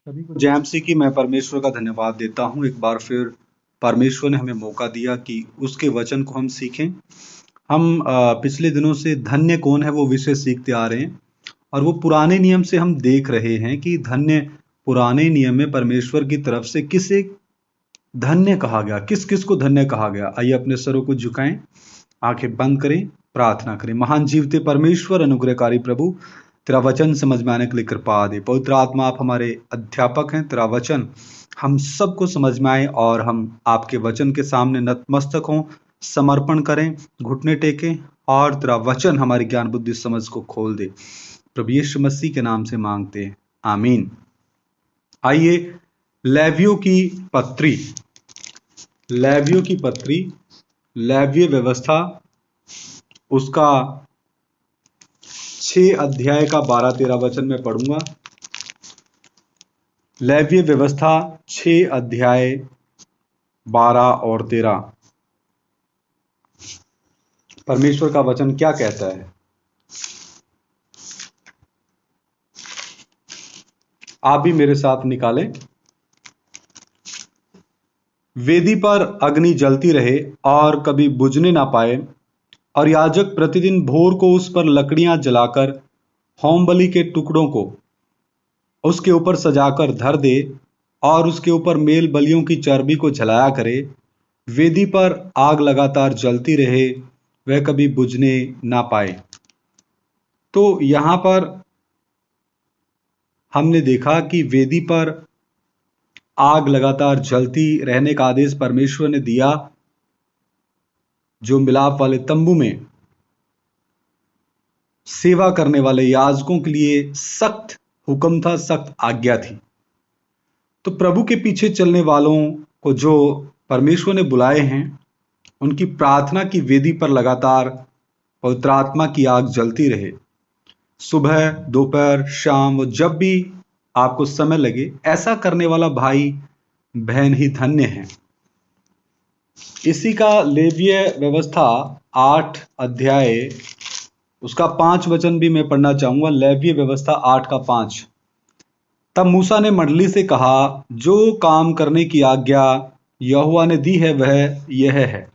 सभी को जय मसीह की। मैं परमेश्वर का धन्यवाद देता हूँ। एक बार फिर परमेश्वर ने हमें मौका दिया कि उसके वचन को हम सीखें। हम पिछले दिनों से धन्य कौन है वो विषय सीखते आ रहे हैं, और वो पुराने नियम से हम देख रहे हैं कि धन्य पुराने नियम में परमेश्वर की तरफ से किसे धन्य कहा गया, किस किस को धन्य कहा गया। आइए अपने सरों को झुकाएं, आंखें बंद करें, प्रार्थना करें। महान जीवते परमेश्वर, अनुग्रहकारी प्रभु, तेरा वचन समझ में आने के लिए कृपा दे। पवित्र आत्मा, आप हमारे अध्यापक हैं। तेरा वचन हम सबको समझ में आए और हम आपके वचन के सामने नतमस्तक हों, समर्पण करें, घुटने टेकें, और तेरा वचन हमारी ज्ञान बुद्धि समझ को खोल दे। प्रभु यीशु मसीह के नाम से मांगते हैं, आमीन। आइए लेवियों की पत्री, लेवियों की पत्री, लेवीय व्यवस्था, उसका 6 अध्याय का 12-13 वचन में पढ़ूंगा। लेवीय व्यवस्था 6 अध्याय 12 और 13। परमेश्वर का वचन क्या कहता है? आप भी मेरे साथ निकालें। वेदी पर अग्नि जलती रहे और कभी बुझने ना पाए, और याजक प्रतिदिन भोर को उस पर लकड़ियां जलाकर होम बलि के टुकड़ों को उसके ऊपर सजाकर धर दे और उसके ऊपर मेल बलियों की चर्बी को जलाया करे। वेदी पर आग लगातार जलती रहे, वह कभी बुझने ना पाए। तो यहां पर हमने देखा कि वेदी पर आग लगातार जलती रहने का आदेश परमेश्वर ने दिया, जो मिलाप वाले तंबू में सेवा करने वाले याजकों के लिए सख्त हुक्म था, सख्त आज्ञा थी। तो प्रभु के पीछे चलने वालों को जो परमेश्वर ने बुलाए हैं, उनकी प्रार्थना की वेदी पर लगातार पवित्र आत्मा की आग जलती रहे। सुबह, दोपहर, शाम, जब भी आपको समय लगे, ऐसा करने वाला भाई बहन ही धन्य है। इसी का लेवीय व्यवस्था 8 अध्याय, उसका 5 वचन भी मैं पढ़ना चाहूंगा। लेवीय व्यवस्था 8 का 5। तब मूसा ने मंडली से कहा, जो काम करने की आज्ञा यहोवा ने दी है वह यह है।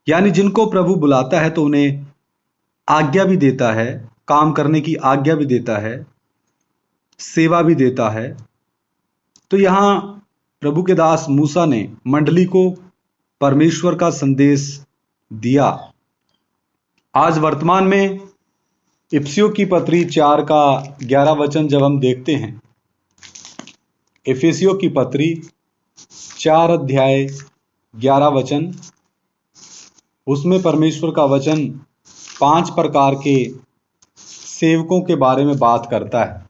यानी जिनको प्रभु बुलाता है तो उन्हें आज्ञा भी देता है, काम करने की आज्ञा भी देता है, सेवा भी देता है। तो यहां प्रभु के दास मूसा ने मंडली को परमेश्वर का संदेश दिया। आज वर्तमान में इफिसियों की पत्री 4 का 11 वचन जब हम देखते हैं, इफिसियों की पत्री 4 अध्याय 11 वचन, उसमें परमेश्वर का वचन 5 प्रकार के सेवकों के बारे में बात करता है।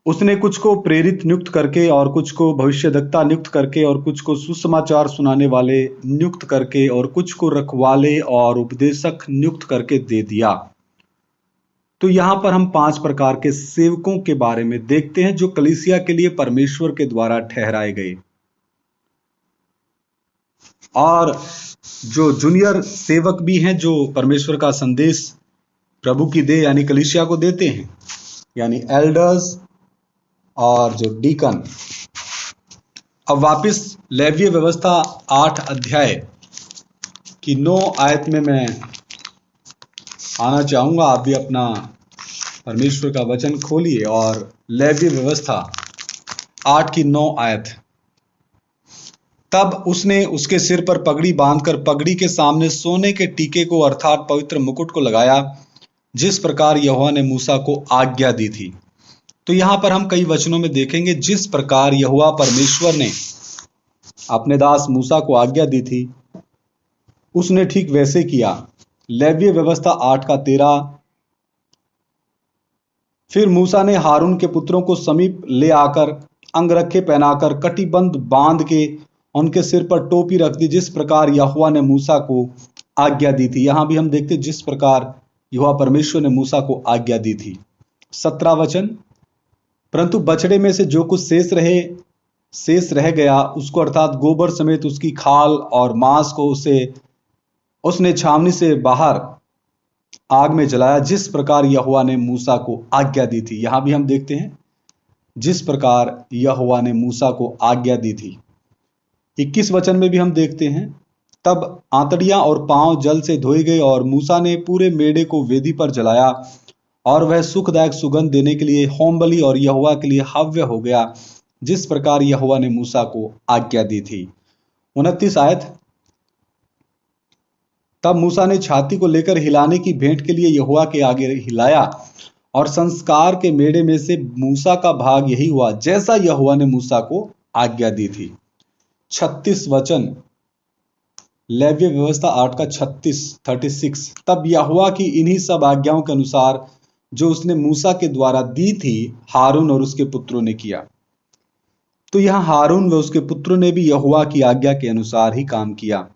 उसने कुछ को प्रेरित नियुक्त करके, और कुछ को भविष्यद्वक्ता नियुक्त करके, और कुछ को सुसमाचार सुनाने वाले नियुक्त करके, और कुछ को रखवाले और उपदेशक नियुक्त करके दे दिया। तो यहां पर हम 5 प्रकार के सेवकों के बारे में देखते हैं, जो कलीसिया के लिए परमेश्वर के द्वारा ठहराए गए। और जो जूनियर सेवक भी हैं, जो परमेश्वर का संदेश प्रभु की दे यानी कलीसिया को देते हैं, यानी एल्डर्स और जो डीकन। अब वापस लेवीय व्यवस्था 8 अध्याय की 9 आयत में मैं आना चाहूंगा। आप भी अपना परमेश्वर का वचन खोलिए और लेवीय व्यवस्था 8 की 9 आयत। तब उसने उसके सिर पर पगड़ी बांधकर पगड़ी के सामने सोने के टीके को अर्थात पवित्र मुकुट को लगाया, जिस प्रकार यहोवा ने मूसा को आज्ञा दी थी। तो यहां पर हम कई वचनों में देखेंगे, जिस प्रकार यहोवा परमेश्वर ने अपने दास मूसा को आज्ञा दी थी, उसने ठीक वैसे किया। लेवीय व्यवस्था 8 का 13। फिर मूसा ने हारून के पुत्रों को समीप ले आकर अंगरखे पहनाकर कटिबंध बांध के उनके सिर पर टोपी रख दी, जिस प्रकार यहोवा ने मूसा को आज्ञा दी थी। यहां भी हम देखते जिस प्रकार यहोवा परमेश्वर ने मूसा को आज्ञा दी थी। 17 वचन। परंतु बछड़े में से जो कुछ शेष रह गया, उसको अर्थात गोबर समेत उसकी खाल और मांस को उसने छावनी से बाहर आग में जलाया, जिस प्रकार यहोवा ने मूसा को आज्ञा दी थी। यहां भी हम देखते हैं जिस प्रकार यहोवा ने मूसा को आज्ञा दी थी। 21 वचन में भी हम देखते हैं, तब आंतड़ियां और पांव जल से धोए गए और मूसा ने पूरे मेढ़े को वेदी पर जलाया और वह सुखदायक सुगंध देने के लिए होम बलि और यहोवा के लिए हव्य हो गया, जिस प्रकार यहोवा ने मूसा को आज्ञा दी थी। 29 आयत, तब मूसा ने छाती को लेकर हिलाने की भेंट के लिए यहोवा के आगे हिलाया और संस्कार के मेढ़े में से मूसा का भाग यही हुआ जैसा यहोवा ने मूसा को आज्ञा दी थी। 36 वचन, लेव्य व्यवस्था 8 का 36, तब यहोवा की इन्हीं सब आज्ञाओं के अनुसार जो उसने मूसा के द्वारा दी थी, हारून और उसके पुत्रों ने किया। तो यहां हारून व उसके पुत्रों ने भी यहोवा की आज्ञा के अनुसार ही काम किया।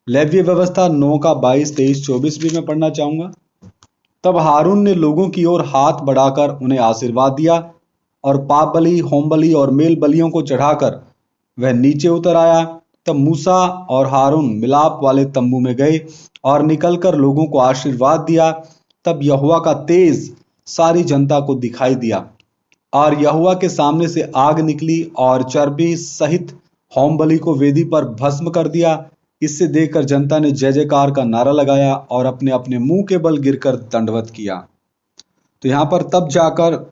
लेव्य व्यवस्था 9 का 22, 23, 24 भी मैं पढ़ना चाहूंगा। तब हारून ने लोगों की ओर हाथ बढ़ाकर उन्हें आशीर्वाद दिया और पाप बलि, होम बलि और मेल बलियों को चढ़ाकर वह नीचे उतर आया। तब मूसा और हारून मिलाप वाले तंबू में गए और निकलकर लोगों को आशीर्वाद दिया। तब यहोवा का तेज सारी जनता को दिखाई दिया और यहोवा के सामने से आग निकली और चर्बी सहित होम बलि को वेदी पर भस्म कर दिया। इससे देखकर जनता ने जय जयकार का नारा लगाया और अपने अपने मुंह के बल गिरकर दंडवत किया। तो यहां पर तब जाकर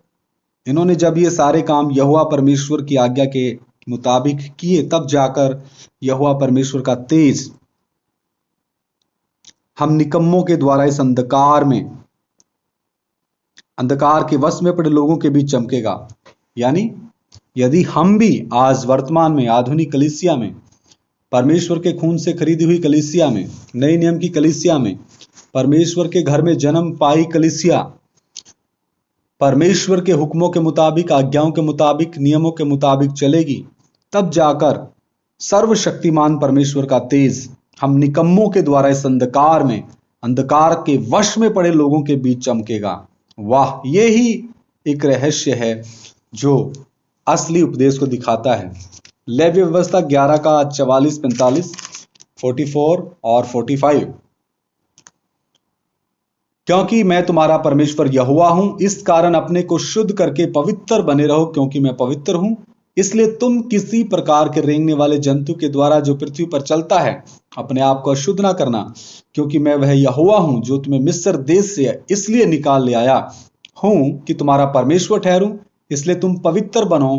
इन्होंने जब ये सारे काम यहोवा परमेश्वर की आज्ञा के मुताबिक किए, तब जाकर यहोवा परमेश्वर का तेज हम निकम्मों के द्वारा इस अंधकार के वश में पड़े लोगों के बीच चमकेगा। यानी यदि हम भी आज वर्तमान में आधुनिक कलीसिया में, परमेश्वर के खून से खरीदी हुई कलीसिया में, नए नियम की कलीसिया में, परमेश्वर के घर में जन्म पाई कलीसिया, परमेश्वर के हुक्मों के मुताबिक, आज्ञाओं के मुताबिक, नियमों के मुताबिक चलेगी, तब जाकर सर्वशक्तिमान परमेश्वर का तेज हम निकम्मों के द्वारा इस अंधकार में, अंधकार के वश में पड़े लोगों के बीच चमकेगा। वाह, ये ही एक रहस्य है जो असली उपदेश को दिखाता है। लेव्य व्यवस्था 11 का 44, 45, 44 और 45, क्योंकि मैं तुम्हारा परमेश्वर यहोवा हूं, इस कारण अपने को शुद्ध करके पवित्र बने रहो, क्योंकि मैं पवित्र हूं। इसलिए तुम किसी प्रकार के रेंगने वाले जंतु के द्वारा जो पृथ्वी पर चलता है अपने आप को अशुद्ध ना करना, क्योंकि मैं वह यहोवा हूं जो तुम्हें मिस्र देश से इसलिए निकाल ले आया हूं कि तुम्हारा परमेश्वर ठहरूं। इसलिए तुम पवित्र बनो,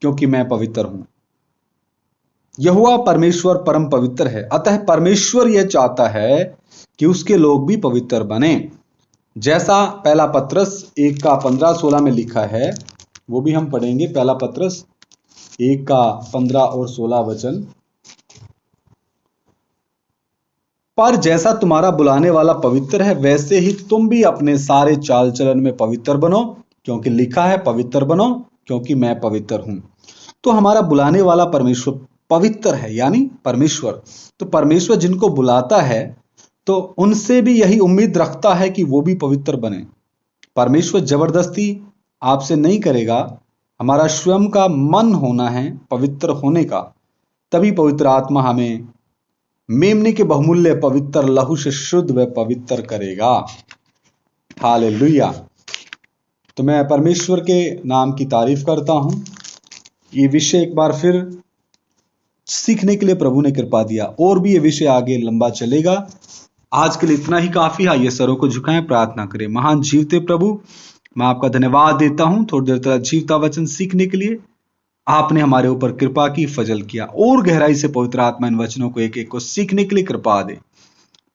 क्योंकि मैं पवित्र हूं। यहोवा परमेश्वर परम पवित्र है, अतः परमेश्वर यह चाहता है कि उसके लोग भी पवित्र बने, जैसा पहला पत्रस 1 का 15-16 में लिखा है। वो भी हम पढ़ेंगे। पहला पत्रस 1 का 15 और 16 वचन, पर जैसा तुम्हारा बुलाने वाला पवित्र है, वैसे ही तुम भी अपने सारे चाल चलन में पवित्र बनो, क्योंकि लिखा है पवित्र बनो, क्योंकि मैं पवित्र हूं। तो हमारा बुलाने वाला परमेश्वर पवित्र है, यानी परमेश्वर। तो परमेश्वर जिनको बुलाता है तो उनसे भी यही उम्मीद रखता है कि वो भी पवित्र बने। परमेश्वर जबरदस्ती आपसे नहीं करेगा, हमारा स्वयं का मन होना है पवित्र होने का, तभी पवित्र आत्मा हमें मेमने के बहुमूल्य पवित्र लहू से शुद्ध व पवित्र करेगा। हालेलुया। तो मैं परमेश्वर के नाम की तारीफ करता हूं। ये विषय एक बार फिर सीखने के लिए प्रभु ने कृपा दिया, और भी ये विषय आगे लंबा चलेगा। आज के लिए इतना ही काफी है। आइए सरों को झुकाएं, प्रार्थना करें। महान जीवते प्रभु, मैं आपका धन्यवाद देता हूं थोड़ी देर तक जीवता वचन सीखने के लिए। आपने हमारे ऊपर कृपा की, फजल किया, और गहराई से पवित्र आत्मा इन वचनों को एक एक को सीखने के लिए कृपा दे।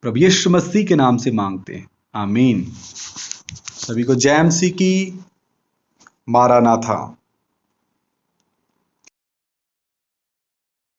प्रभु यीशु मसीह के नाम से मांगते हैं, आमीन। सभी को जय मसीह की। मारानाथा।